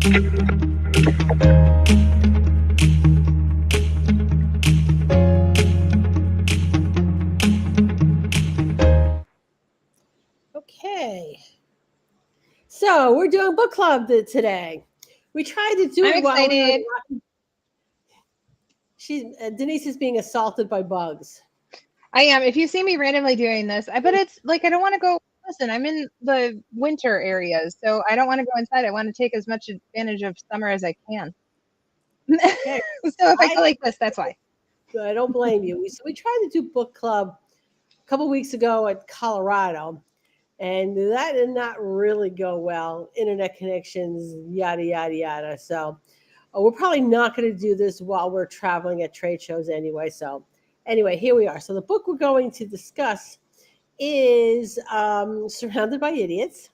Okay. So we're doing book club today. We tried to do I'm it while we excited. were. Denise is being assaulted by bugs. I am. If you see me randomly doing this, but it's like I don't want to go. Listen, I'm in the winter areas, so I don't want to go inside. I want to take as much advantage of summer as I can. Okay. So if I go like this, that's why. I don't blame you. So we tried to do book club a couple weeks ago at Colorado, and that did not really go well. Internet connections, yada yada yada. So we're probably not going to do this while we're traveling at trade shows anyway. So anyway, here we are. So the book we're going to discuss is Surrounded by Idiots.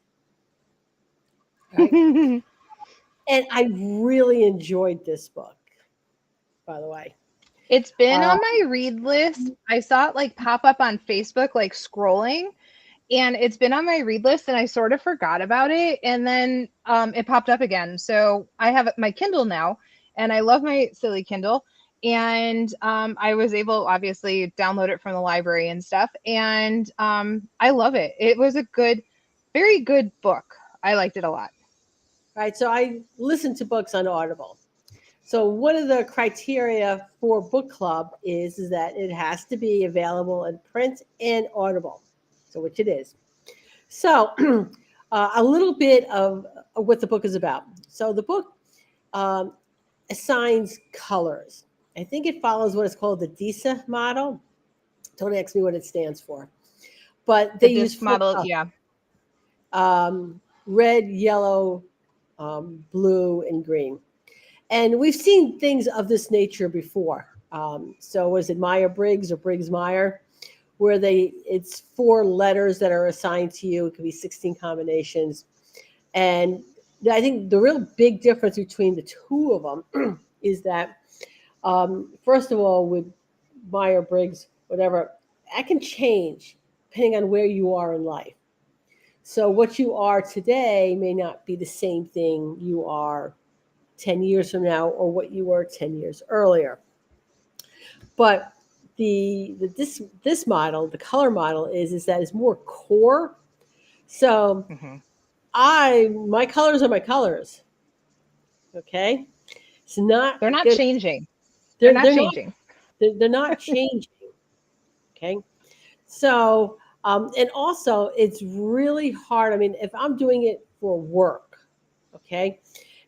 Right? And I really enjoyed this book, by the way. It's been on my read list. I saw it like pop up on Facebook, like scrolling, and it's been on my read list, and I sort of forgot about it, and then it popped up again. So I have my Kindle now, and I love my silly Kindle, and I was able, obviously, download it from the library and stuff, and I love it. It was a good, very good book. I liked it a lot. Right. So I listened to books on Audible. So one of the criteria for book club is that it has to be available in print and Audible. So which it is. So a little bit of what the book is about. So the book assigns colors. I think it follows what is called the DISA model. Don't ask me what it stands for. But they use disc model, yeah. Red, yellow, blue, and green. And we've seen things of this nature before. So was it Meyer-Briggs or Briggs-Meyer, where it's 4 letters that are assigned to you. It could be 16 combinations. And I think the real big difference between the two of them is that, first of all, with Meyer-Briggs, whatever, that can change depending on where you are in life. So what you are today may not be the same thing you are 10 years from now or what you were 10 years earlier. But this model, the color model is that it's more core. So my colors are my colors. Okay. It's not They're not good. changing. They're not changing. They're not changing. Okay. So and also it's really hard. I mean, if I'm doing it for work, okay,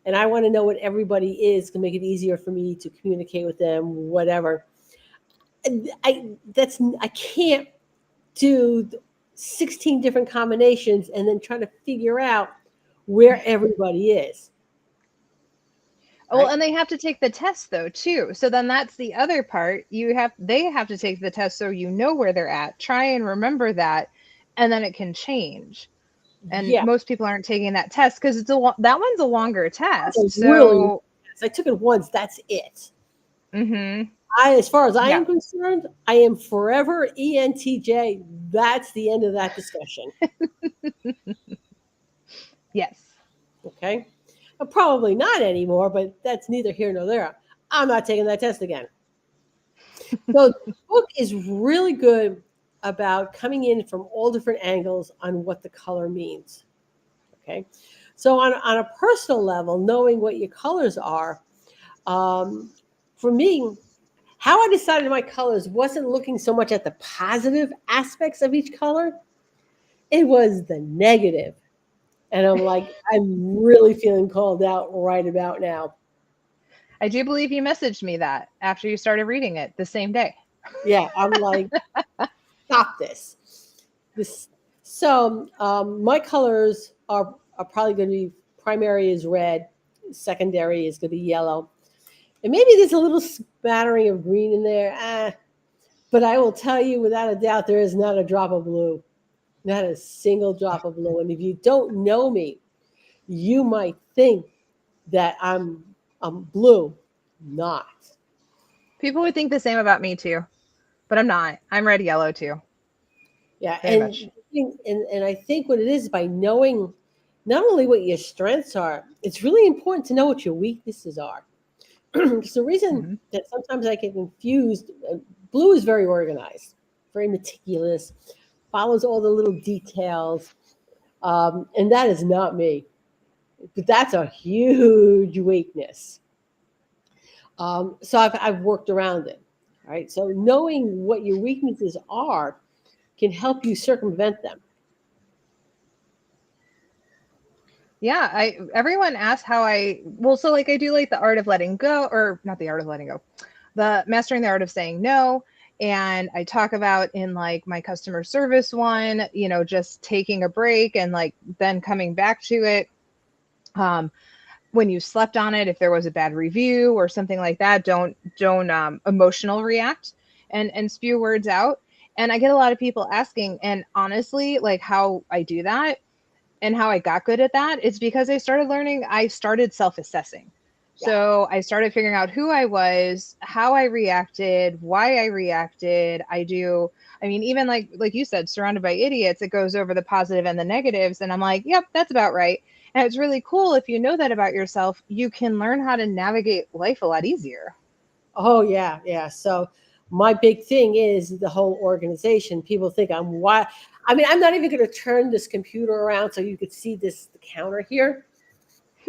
and I want to know what everybody is to make it easier for me to communicate with them, whatever. I can't do 16 different combinations and then try to figure out where everybody is. Well, and they have to take the test though too. So then that's the other part. They have to take the test so you know where they're at. Try and remember that, and then it can change. And most people aren't taking that test because that one's a longer test. So I took it once. That's it. Mm-hmm. As far as I am concerned, I am forever ENTJ. That's the end of that discussion. Yes. Okay. Probably not anymore, but that's neither here nor there. I'm not taking that test again. So the book is really good about coming in from all different angles on what the color means. Okay. So on a personal level, knowing what your colors are, for me, how I decided my colors wasn't looking so much at the positive aspects of each color. It was the negative. And I'm like, I'm really feeling called out right about now. I do believe you messaged me that after you started reading it the same day. Yeah, I'm like, stop this. So my colors are probably going to be, primary is red, secondary is going to be yellow. And maybe there's a little spattering of green in there. But I will tell you without a doubt, there is not a drop of blue. Not a single drop of blue. And if you don't know me, you might think that I'm blue. Not. People would think the same about me too, but I'm not. I'm red yellow too. Yeah, and I think what it is by knowing not only what your strengths are, it's really important to know what your weaknesses are. Because the reason Mhm. that sometimes I get confused, Blue is very organized, very meticulous, follows all the little details, and that is not me. But that's a huge weakness. So I've worked around it. Right. So knowing what your weaknesses are can help you circumvent them. Yeah, I everyone asks how so like I do like the art of letting go, or not the art of letting go, the mastering the art of saying no. And I talk about in like my customer service one, just taking a break and like then coming back to it. Um, when you slept on it, if there was a bad review or something like that, don't emotional react and spew words out. And I get a lot of people asking, and honestly, like how I do that and how I got good at that is because I started self assessing. Yeah. So I started figuring out who I was, how I reacted, why I reacted. I mean, even like you said, surrounded by idiots, it goes over the positive and the negatives. And I'm like, yep, that's about right. And it's really cool if you know that about yourself, you can learn how to navigate life a lot easier. Oh yeah, yeah. So my big thing is the whole organization. People think I'm why. I mean, I'm not even going to turn this computer around so you could see the counter here.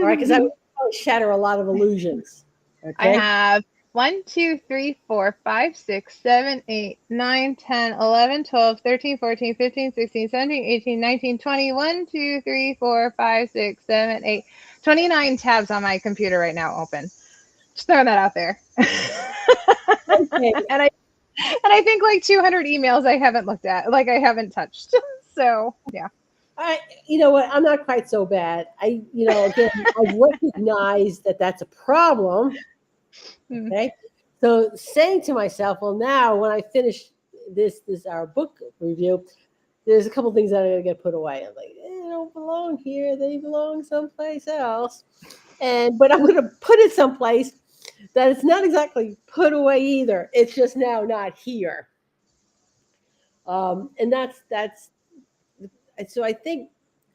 All right, because I would probably shatter a lot of illusions. I Okay. have 1, 2, 3, 4, 5, 6, 7, 8, 9, 10, 11, 12, 13, 14, 15, 16, 17, 18, 19, 20. 1, 2, 3, 4, 5, 6, 7, 8, 29 tabs on my computer right now open. Just throwing that out there. Okay. and I and I think like 200 emails I haven't looked at, like I haven't touched. So yeah. You know what? I'm not quite so bad. Again, I've recognized that that's a problem. Hmm. Okay. So saying to myself, well, now when I finish this our book review, there's a couple things that are gonna get put away. I'm like, they don't belong here. They belong someplace else. But I'm gonna put it someplace that it's not exactly put away either. It's just now not here. And that's so I think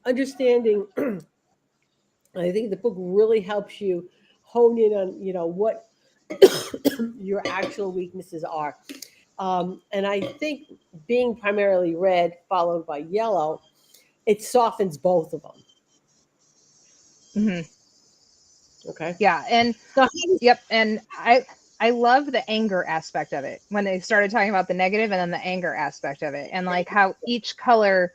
understanding. I think the book really helps you hone in on what your actual weaknesses are. And I think being primarily red followed by yellow, it softens both of them. Hmm. Okay. Yeah, and So yep, and I love the anger aspect of it when they started talking about the negative and then the anger aspect of it, and like how each color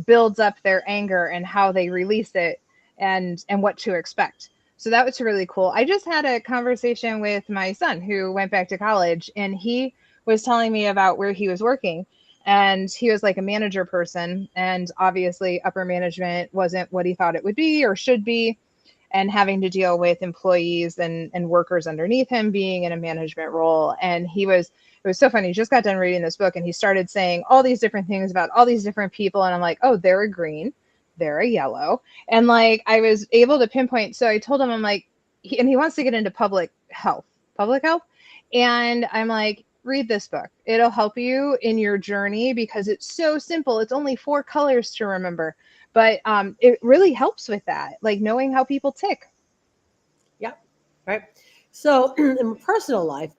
builds up their anger and how they release it, and what to expect. So that was really cool. I just had a conversation with my son who went back to college, and he was telling me about where he was working, and he was like a manager person, and obviously upper management wasn't what he thought it would be or should be, and having to deal with employees and workers underneath him being in a management role. And it was so funny. He just got done reading this book and he started saying all these different things about all these different people. And I'm like, oh, they're a green, they're a yellow. And like, I was able to pinpoint. So I told him, I'm like, and he wants to get into public health. And I'm like, read this book. It'll help you in your journey because it's so simple. It's only 4 colors to remember, but it really helps with that, like knowing how people tick. yeah, right. So in my personal life,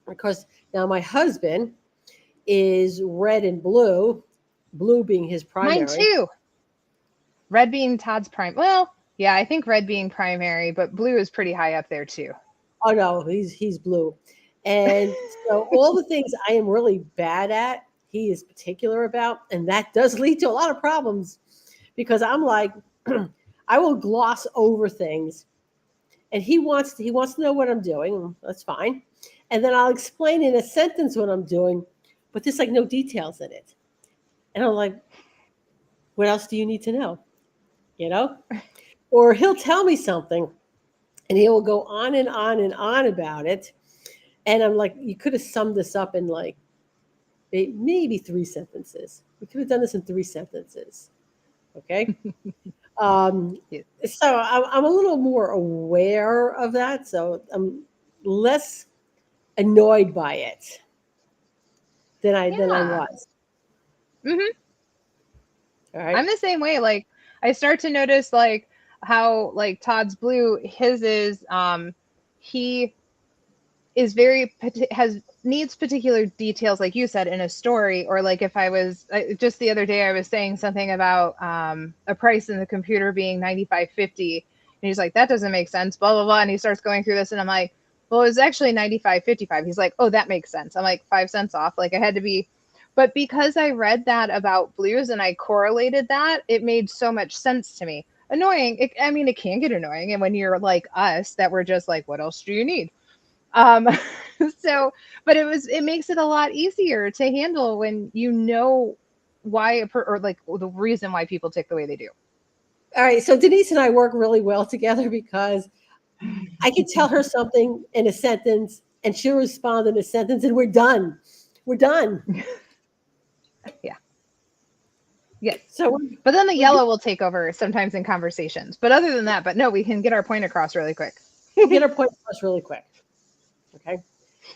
of course, now my husband is red and blue, blue being his Mine primary. too. Red being Todd's prime. Well, yeah, I think red being primary, but blue is pretty high up there too. Oh no, he's blue. And so all the things I am really bad at, he is particular about, and that does lead to a lot of problems because I'm like, I will gloss over things, and he wants to know what I'm doing. That's fine, and then I'll explain in a sentence what I'm doing, but there's like no details in it, and I'm like, what else do you need to know? You know, or he'll tell me something, and he will go on and on and on about it, and I'm like, you could have summed this up in like maybe 3 sentences. We could have done this in 3 sentences. Okay. Um, Yeah. so I'm a little more aware of that. So I'm less annoyed by it than I Yeah. was. Hmm. All I'm right. the same way. Like, I start to notice like how like Todd's blue, his is he is very has needs particular details, like you said, in a story. Or like if I was just the other day I was saying something about a price in the computer being 95.50, and he's like, that doesn't make sense, blah blah blah, and he starts going through this, and I'm like, well, it was actually 95.55. He's like, oh, that makes sense. I'm like, 5 cents off. Like I had to be. But because I read that about blues and I correlated that, it made so much sense to me. Annoying, I mean, it can get annoying, and when you're like us, that we're just like, what else do you need? um so, but it makes it a lot easier to handle when you know why or like the reason why people tick the way they do. All right. So Denise and I work really well together because I can tell her something in a sentence and she'll respond in a sentence and we're done. We're done. Yeah. Yes. So But then the yellow will take over sometimes in conversations. But other than that, but no, we can get our point across really quick. we get our point across really quick. Okay.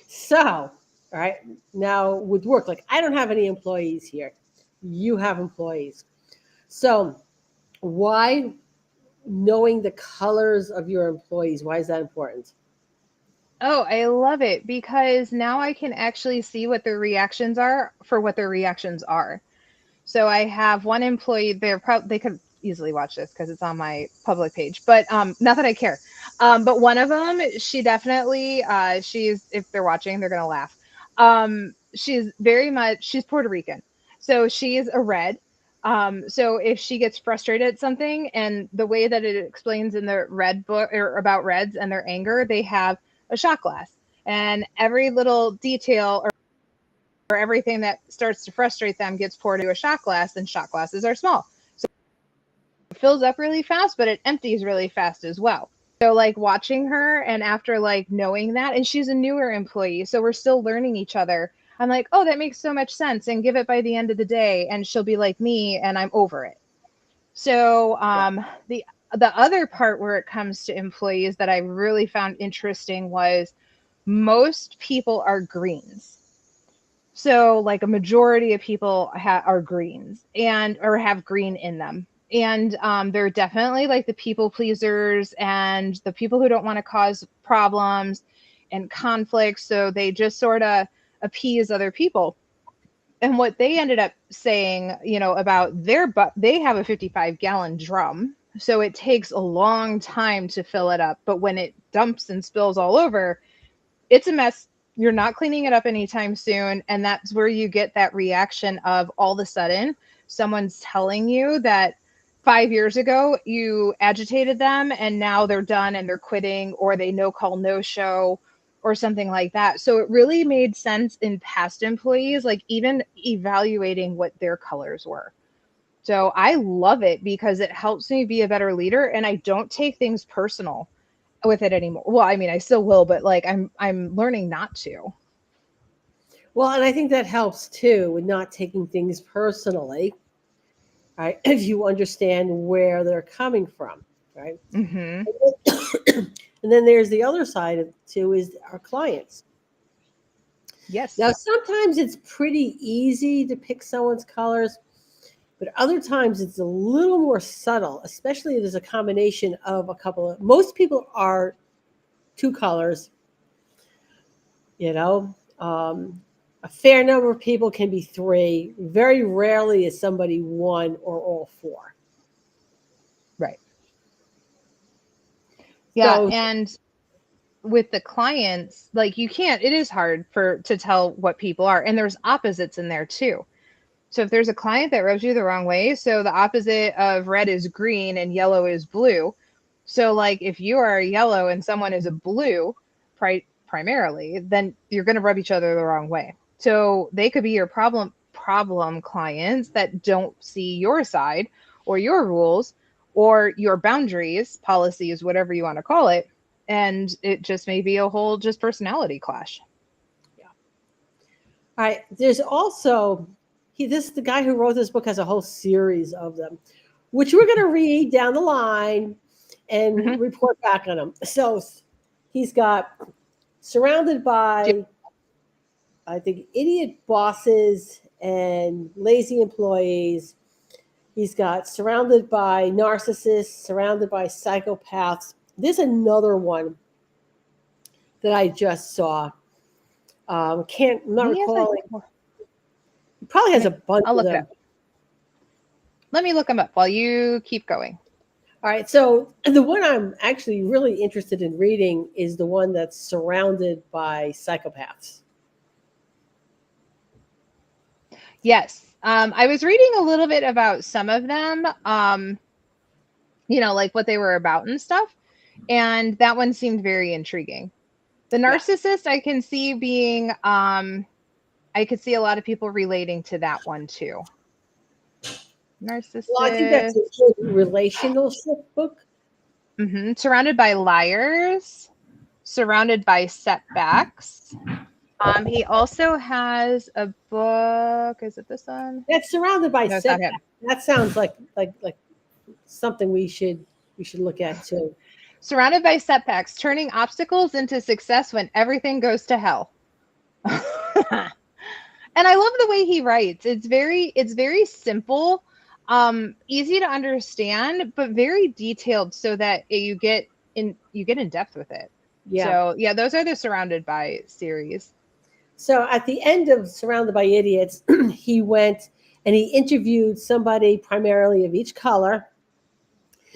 So, all right. Now with work, like I don't have any employees here. You have employees. So why knowing the colors of your employees, why is that important? Oh, I love it because now I can actually see what their reactions are for what their reactions are. So I have one employee. They could easily watch this because it's on my public page, but not that I care. But one of them, she definitely, she's, if they're watching, they're gonna laugh. She's Puerto Rican, so she's a red. So if she gets frustrated at something, and the way that it explains in the red book or about reds and their anger, they have a shot glass, and every little detail or everything that starts to frustrate them gets poured into a shot glass, and shot glasses are small. So it fills up really fast, but it empties really fast as well. So like watching her, and after like knowing that, and she's a newer employee, so we're still learning each other. I'm like, oh, that makes so much sense, and give it by the end of the day, and she'll be like me, and I'm over it. So Yeah. the other part where it comes to employees that I really found interesting was most people are greens. So, like a majority of people are greens and or have green in them. And they're definitely like the people pleasers and the people who don't want to cause problems and conflicts. So they just sort of appease other people. And what they ended up saying, about they have a 55-gallon drum. So it takes a long time to fill it up. But when it dumps and spills all over, it's a mess. You're not cleaning it up anytime soon. And that's where you get that reaction of all of a sudden someone's telling you that 5 years ago you agitated them and now they're done and they're quitting, or they no call, no show, or something like that. So it really made sense in past employees, like even evaluating what their colors were. So I love it because it helps me be a better leader, and I don't take things personal with it anymore. Well, I mean, I still will, but like I'm learning not to. Well, and I think that helps too with not taking things personally, right? If you understand where they're coming from, right? Mm-hmm. And then there's the other side of it too is our clients. Yes. Now, sometimes it's pretty easy to pick someone's colors, but other times it's a little more subtle, especially if there's a combination of a couple of, most people are two colors, you know. A fair number of people can be three. Very rarely is somebody one or all four. Right. Yeah, So, and with the clients, like you can't, it is hard to tell what people are, and there's opposites in there too. So if there's a client that rubs you the wrong way, so the opposite of red is green and yellow is blue. So like if you are a yellow and someone is a blue primarily, then you're going to rub each other the wrong way. So they could be your problem clients that don't see your side or your rules or your boundaries, policies, whatever you want to call it, and it just may be a whole just personality clash. yeah. All right. There's also the guy who wrote this book has a whole series of them, which we're going to read down the line and Mm-hmm. report back on them. So he's got surrounded by, I think, idiot bosses and lazy employees. He's got surrounded by narcissists, surrounded by psychopaths. There's another one that I just saw. I'm not He has like, recalling. He probably has a bunch I'll of look it them. up. Let me look them up while you keep going. All right. So the one I'm actually really interested in reading is the one that's surrounded by psychopaths. Yes. I was reading a little bit about some of them, like what they were about and stuff. And that one seemed very intriguing. The Yeah. narcissist, I can see being, I could see a lot of people relating to that one too. Narcissist. Well, I think that's a good relationship book. Surrounded by liars, surrounded by setbacks. He also has a book. Is it this one? That's surrounded by No, it's not setbacks. him. That sounds like something we should look at too. Surrounded by setbacks, turning obstacles into success when everything goes to hell. And I love the way he writes. It's very simple, easy to understand, but very detailed so that you get in depth with it. Yeah. So yeah, those are the Surrounded by series. So at the end of Surrounded by Idiots, he went and he interviewed somebody primarily of each color.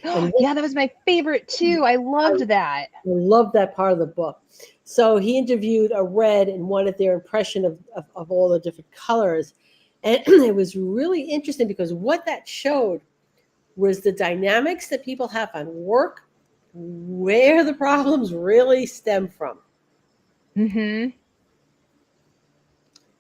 Yeah, that was my favorite too. I loved that. I love that part of the book. So he interviewed a red and wanted their impression of all the different colors. And it was really interesting because what that showed was the dynamics that people have on work, where the problems really stem from.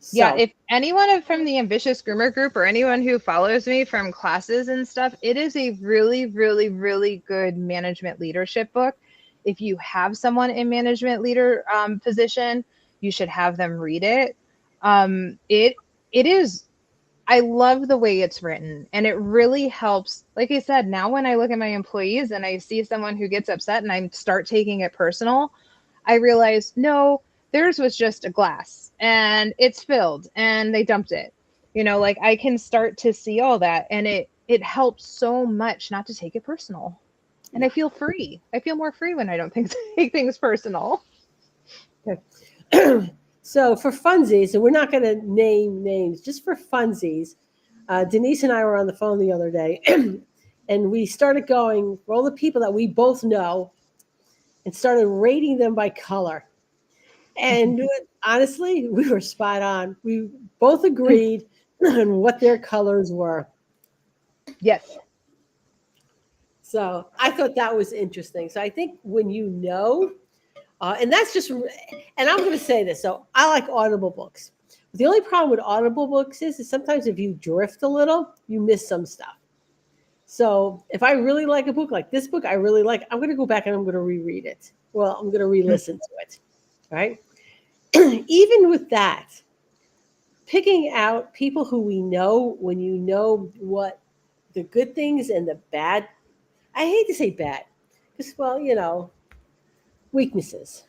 So, yeah, if anyone from the Ambitious Groomer group or anyone who follows me from classes and stuff, it is a really, really, really good management leadership book. If you have someone in management leader position, you should have them read it. It is. I love the way it's written, and it really helps. Like I said, now when I look at my employees and I see someone who gets upset and I start taking it personal, I realize, no, theirs was just a glass and it's filled and they dumped it. Like I can start to see all that, and it helps so much not to take it personal. And I feel free. I feel more free when I don't take things personal. Okay. So for funsies, and we're not going to name names, just for funsies, Denise and I were on the phone the other day, and we started going for all the people that we both know and started rating them by color. And honestly, we were spot on. We both agreed on what their colors were. Yes. So I thought that was interesting. So I think when you know, and that's just, and I'm going to say this. So I like Audible books. The only problem with Audible books is sometimes if you drift a little, you miss some stuff. So if I really like a book like this book, I really like, I'm going to go back and I'm going to reread it. Well, I'm going to re-listen to it. Right. Even with that, picking out people who we know, when you know what the good things and the bad, I hate to say bad, because, well, weaknesses.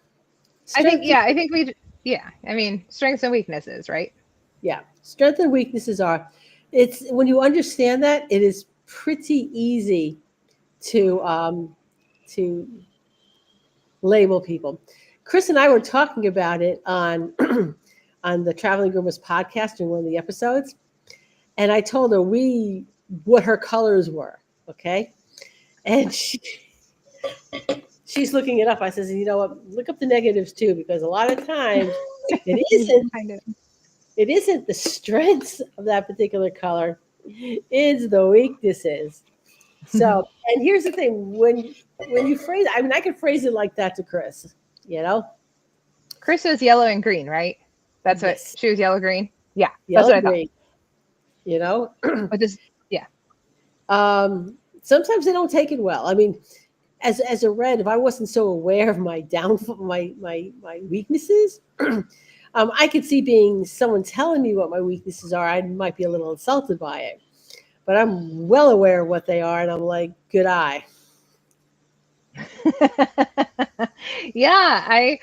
I mean, strengths and weaknesses, right? Yeah. Strengths and weaknesses it's when you understand that, it is pretty easy to label people. Chris and I were talking about it on on the Traveling Groomers podcast in one of the episodes. And I told her what her colors were. Okay. And she's looking it up. I says, you know what, look up the negatives too, because a lot of times it isn't the strengths of that particular color, it's the weaknesses. So, and here's the thing, when you phrase, I mean, I could phrase it like that to Chris, Chris was yellow and green, right? That's what she was, yellow green. Yeah, yellow that's what green, I thought. But this, yeah. Sometimes they don't take it well. I mean, as a red, if I wasn't so aware of my downfall, my weaknesses, I could see being someone telling me what my weaknesses are. I might be a little insulted by it, but I'm well aware of what they are, and I'm like, good eye. Yeah,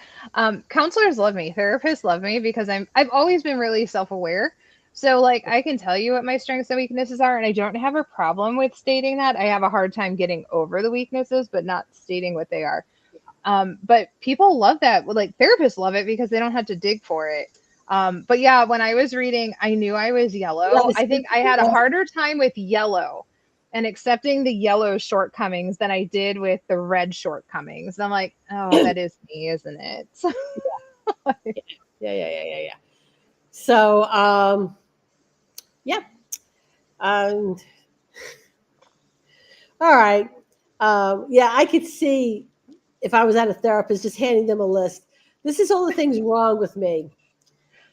counselors love me, therapists love me, because I've always been really self-aware. So, like, I can tell you what my strengths and weaknesses are, and I don't have a problem with stating that. I have a hard time getting over the weaknesses, but not stating what they are. But people love that. Well, like, therapists love it because they don't have to dig for it. But yeah, when I was reading, I knew I was yellow. Yes, I think I had a harder time with yellow and accepting the yellow shortcomings than I did with the red shortcomings. And I'm like, oh, that is me, isn't it? yeah. So, yeah. Um, all right. Yeah, I could see if I was at a therapist just handing them a list. This is all the things wrong with me.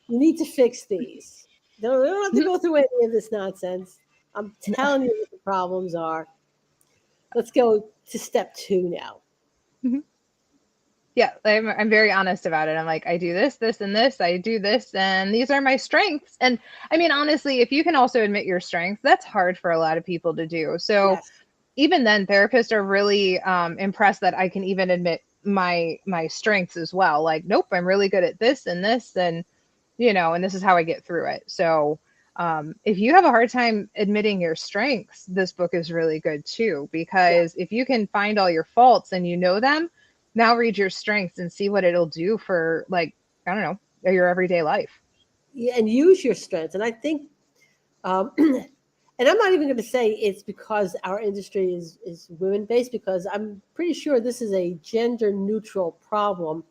You need to fix these. They don't have to go through any of this nonsense. I'm telling you what the problems are. Let's go to step 2 now. Yeah, I'm very honest about it. I'm like, I do this, this, and this. I do this, and these are my strengths. And I mean, honestly, if you can also admit your strengths, that's hard for a lot of people to do. So Yes. even then, therapists are really impressed that I can even admit my strengths as well. Like, nope, I'm really good at this, and and this is how I get through it. So if you have a hard time admitting your strengths, this book is really good too, Yeah. because if you can find all your faults and you know them, now read your strengths and see what it'll do for, like, I don't know, your everyday life. Yeah, and use your strengths. And I think, and I'm not even going to say it's because our industry is women based, because I'm pretty sure this is a gender neutral problem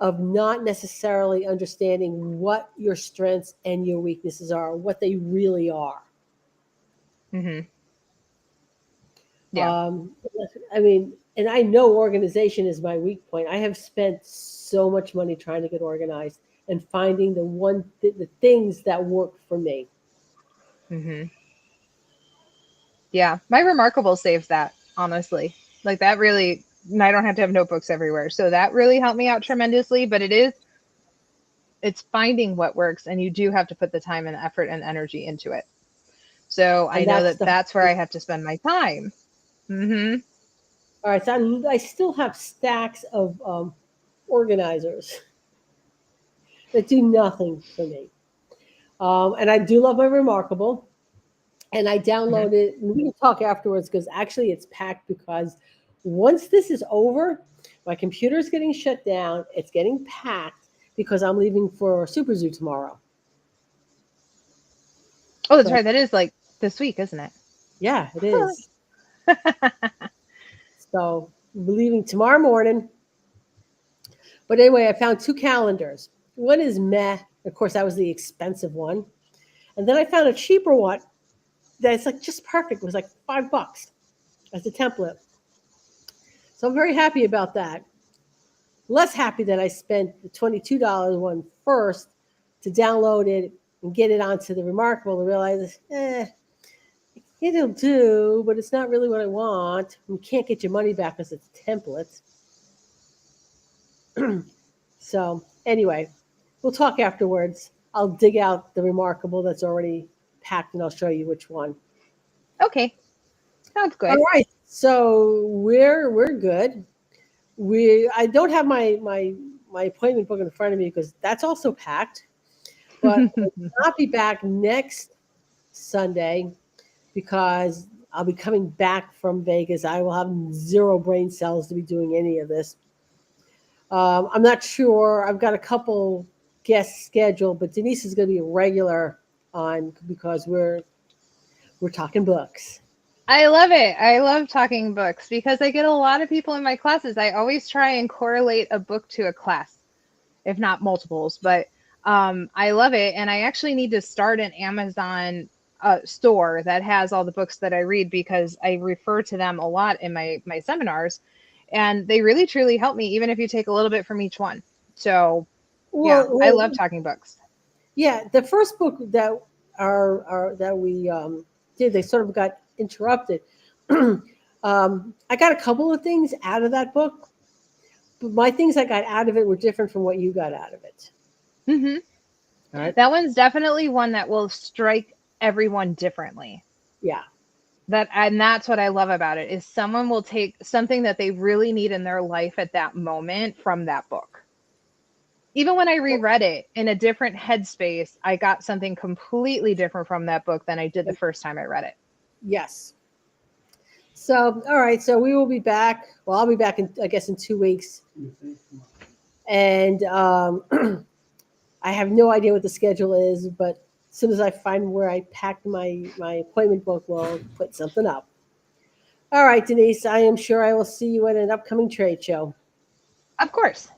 of not necessarily understanding what your strengths and your weaknesses are, what they really are. Hmm. Yeah. Um, I mean, and I know organization is my weak point. I have spent so much money trying to get organized and finding the things that work for me. Hmm. Yeah. My Remarkable saves that, honestly. Like, that really, and I don't have to have notebooks everywhere. So that really helped me out tremendously. But it's finding what works, and you do have to put the time and effort and energy into it. So I And know that's that the that's where I have to spend my time. Hmm. all right. So I still have stacks of organizers that do nothing for me. And I do love my Remarkable. And I Hmm. downloaded, and we can talk afterwards because actually it's packed because once this is over, my computer is getting shut down. It's getting packed because I'm leaving for Super Zoo tomorrow. Oh, that's So, right. That is like this week, isn't it? yeah, it is. So, we're leaving tomorrow morning. But anyway, I found 2 calendars. One is meh. Of course, that was the expensive one. And then I found a cheaper one that's like just perfect. It was like $5 as a template. So I'm very happy about that. Less happy that I spent the $22 one first to download it and get it onto the Remarkable and realize, it'll do, but it's not really what I want. You can't get your money back because it's templates. So anyway, we'll talk afterwards. I'll dig out the Remarkable that's already packed and I'll show you which one. Okay. Sounds All good. right. So we're good. I don't have my appointment book in front of me because that's also packed. But I will not be back next Sunday because I'll be coming back from Vegas. I will have zero brain cells to be doing any of this. I'm not sure. I've got a couple guests scheduled, but Denise is going to be a regular on because we're talking books. I love it. I love talking books because I get a lot of people in my classes. I always try and correlate a book to a class, if not multiples. But I love it. And I actually need to start an Amazon store that has all the books that I read because I refer to them a lot in my seminars. And they really, truly help me, even if you take a little bit from each one. So, yeah, I love Well, talking books. yeah, the first book that our that we did, they sort of got interrupted. I got a couple of things out of that book, but my things I got out of it were different from what you got out of it. Hmm. All right. That one's definitely one that will strike everyone differently. Yeah. And that's what I love about it is someone will take something that they really need in their life at that moment from that book. even when I reread it in a different headspace, I got something completely different from that book than I did the first time I read it. Yes. So, all right. So we will be back. Well, I'll be back in, I guess, in 2 weeks. And I have no idea what the schedule is, but as soon as I find where I packed my appointment book, we'll put something up. All right, Denise. I am sure I will see you at an upcoming trade show. Of course.